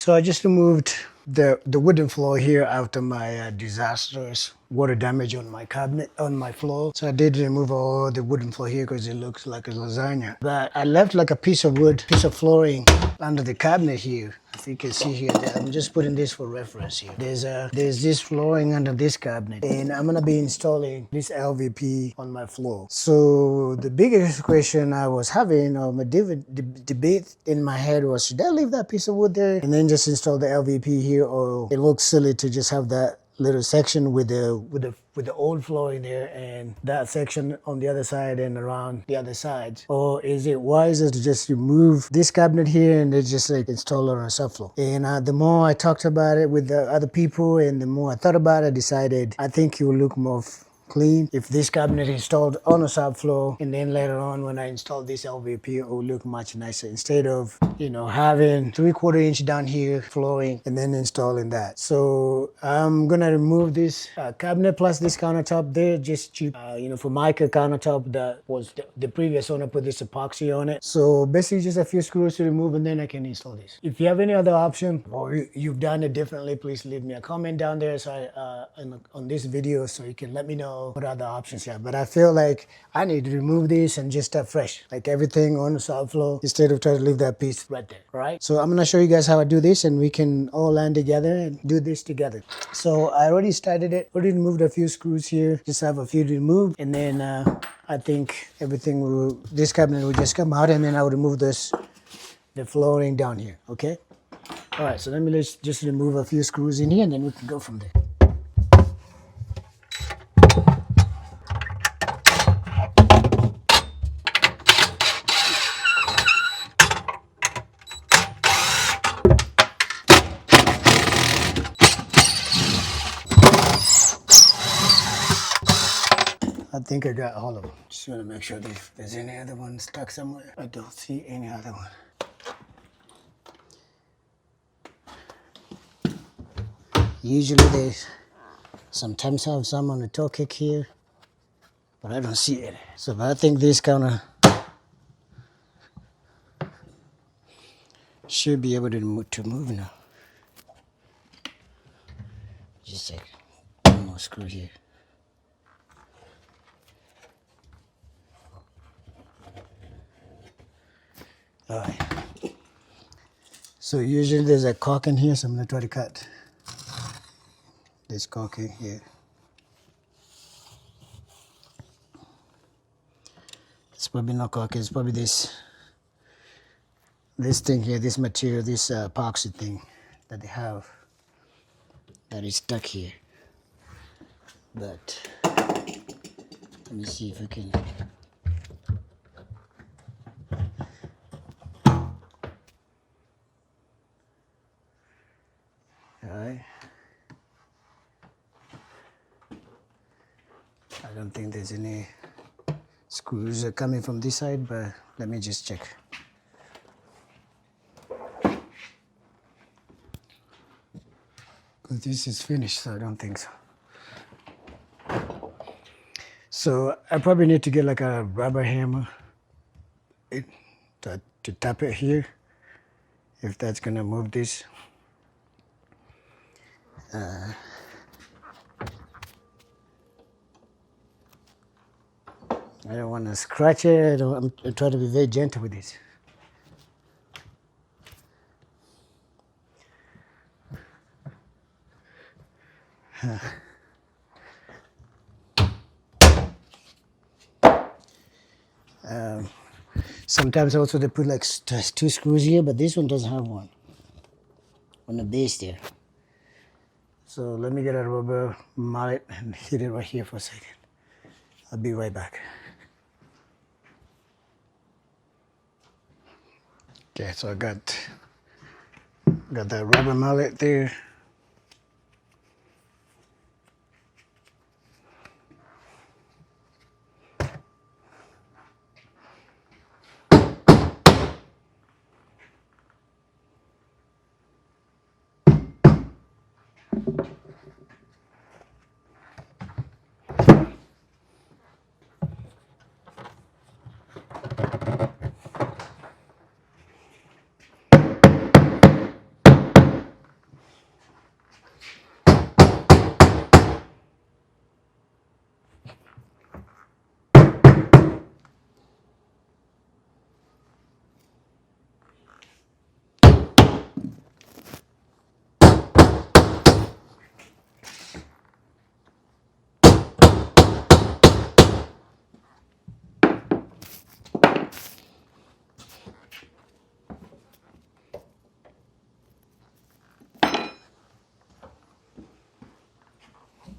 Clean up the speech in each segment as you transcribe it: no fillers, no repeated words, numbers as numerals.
So I just removed the wooden floor here after my disastrous water damage on my cabinet, on my floor. So I did remove all the wooden floor here because it looks like a lasagna. But I left like a piece of wood, piece of flooring under the cabinet here. If you can see here, I'm just putting this for reference here. There's this flooring under this cabinet, and I'm gonna be installing this LVP on my floor. So the biggest question I was having, or my debate in my head was, should I leave that piece of wood there and then just install the LVP here, or it looks silly to just have that little section with the old flooring there and that section on the other side and around the other sides? Or is it wiser to just remove this cabinet here and then just like install it on a subfloor? And the more I talked about it with the other people and the more I thought about it, I decided I think it will look more clean if this cabinet is installed on a subfloor, and then later on when I install this LVP, it will look much nicer instead of, you know, having 3/4 inch down here flooring and then installing that. So I'm gonna remove this cabinet plus this countertop there, just cheap, Formica countertop that was the previous owner put this epoxy on it. So basically just a few screws to remove and then I can install this. If you have any other option or you've done it differently, please leave me a comment down there on this video so you can let me know what other options you have. But I feel like I need to remove this and just start fresh, like everything on the subfloor, instead of trying to leave that piece right there, right? So I'm gonna show you guys how I do this and we can all land together and do this together. So I already started it, already removed a few screws here, just have a few to remove, and then I think this cabinet will just come out, and then I will remove the flooring down here, okay? All right, so let me just remove a few screws in here and then we can go from there. I think I got all of them. Just want to make sure if there's any other one stuck somewhere. I don't see any other one. Usually they sometimes have some on the toe kick here, but I don't see it. So I think this counter should be able to move now. Just like one more screw here. All right. So usually there's a caulk in here, so I'm gonna try to cut this caulk in here. It's probably not caulk, it's probably this thing here, this material, this epoxy thing that they have that is stuck here. But let me see if we can. Alright. I don't think there's any screws coming from this side, but let me just check. Because this is finished, so I don't think so. So I probably need to get like a rubber hammer to tap it here, if that's gonna move this. I don't want to scratch it. I'm trying to be very gentle with this. Sometimes also they put like 2 screws here, but this one doesn't have one on the base there. So let me get a rubber mallet and hit it right here for a second. I'll be right back. Okay, so I got that rubber mallet there.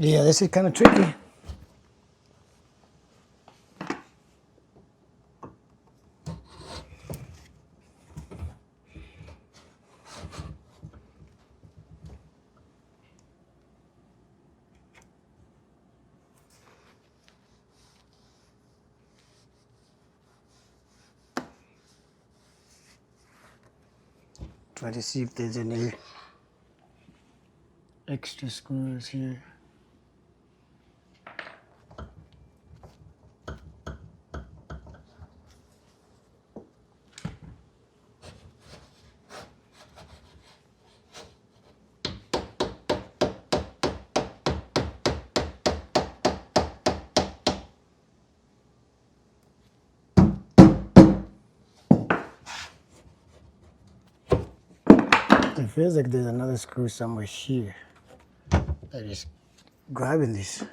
Yeah, this is kind of tricky. Try to see if there's any extra screws here. It feels like there's another screw somewhere here that is grabbing this.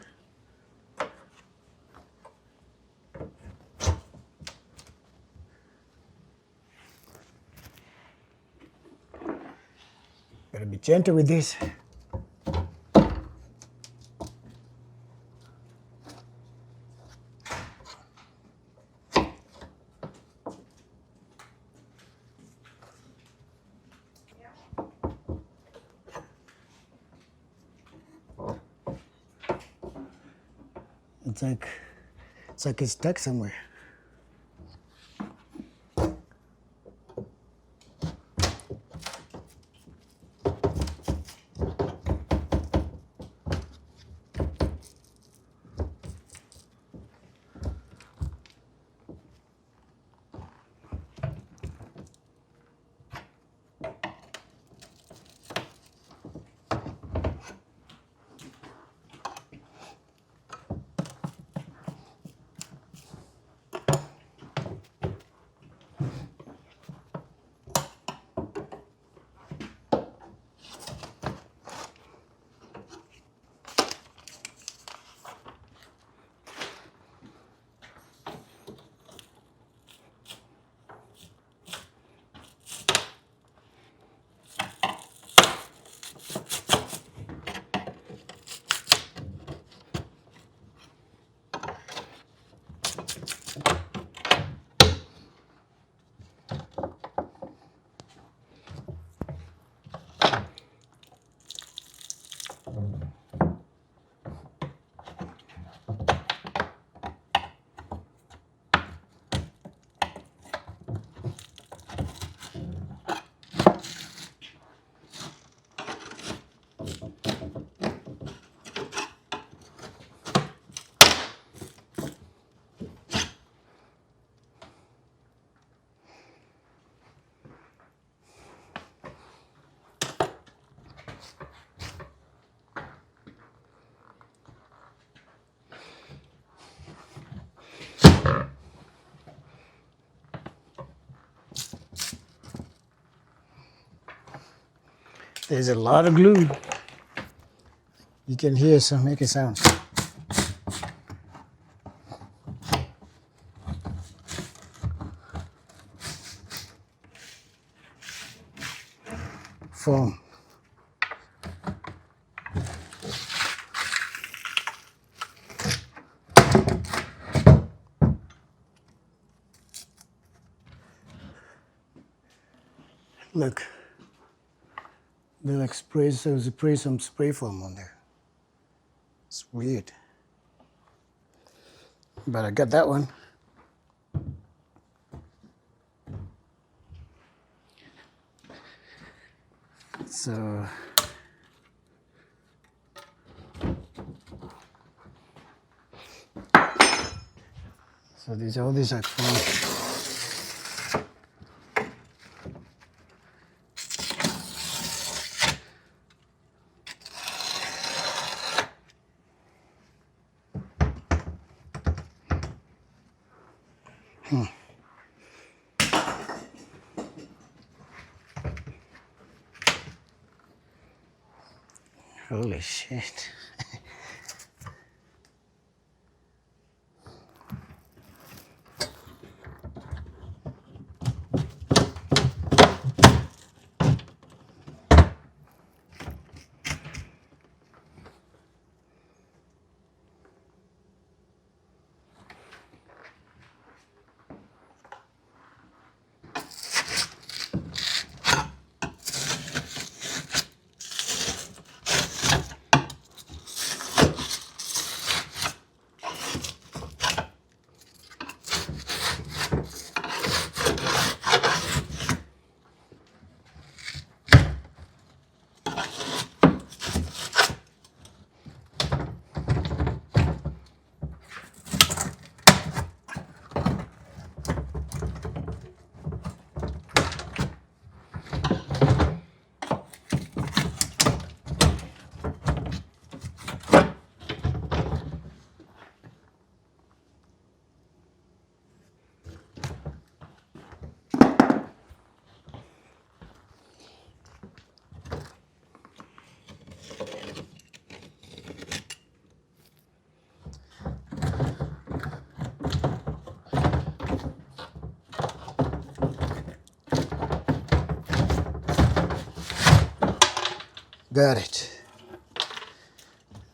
Gotta be gentle with this. It's like it's stuck somewhere. There's a lot of glue. You can hear some making sound. Foam. Look. They like spray some spray foam on there. It's weird. But I got that one. So all these are foam. Holy shit. Got it.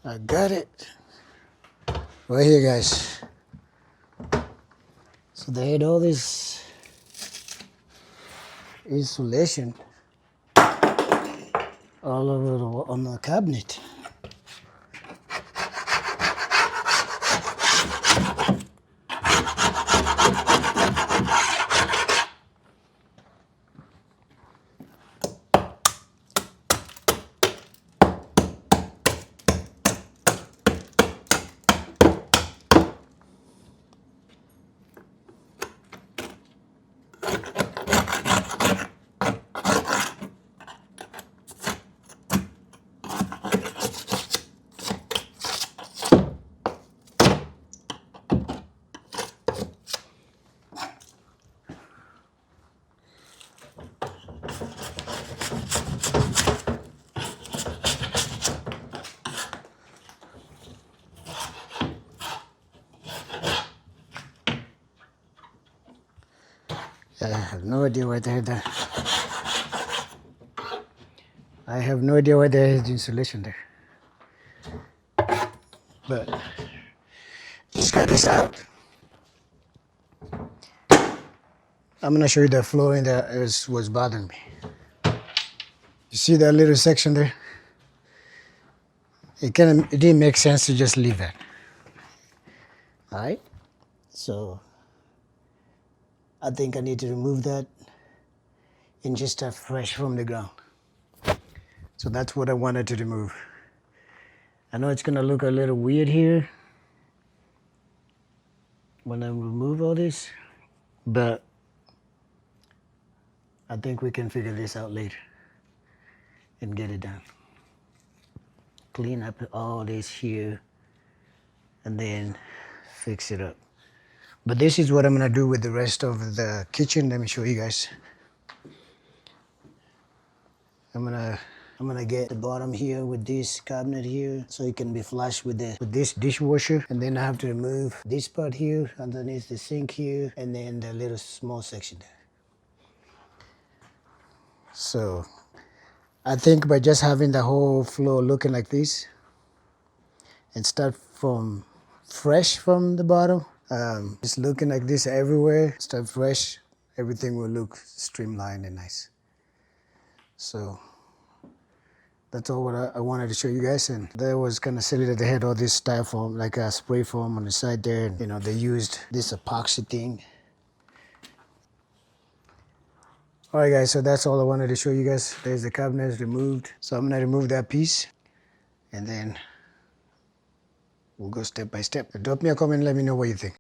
I got it. Right here, guys. So they had all this insulation all over on the cabinet. I have no idea why they had that. I have no idea why there is insulation there. But just got this out. I'm gonna show you the flooring that was bothering me. You see that little section there? It didn't make sense to just leave that. All right, so I think I need to remove that and just start fresh from the ground. So that's what I wanted to remove. I know it's gonna look a little weird here when I remove all this, but I think we can figure this out later and get it done. Clean up all this here and then fix it up. But this is what I'm gonna do with the rest of the kitchen. Let me show you guys. I'm gonna get the bottom here with this cabinet here so it can be flush with this dishwasher, and then I have to remove this part here underneath the sink here, and then the little small section there. So I think by just having the whole floor looking like this and start from fresh from the bottom, just looking like this everywhere, start fresh, everything will look streamlined and nice. So that's all what I wanted to show you guys. And that was kind of silly that they had all this styrofoam, like a spray foam on the side there. And, you know, they used this epoxy thing. All right, guys, so that's all I wanted to show you guys. There's the cabinet removed. So I'm gonna remove that piece and then we'll go step by step. Drop me a comment and let me know what you think.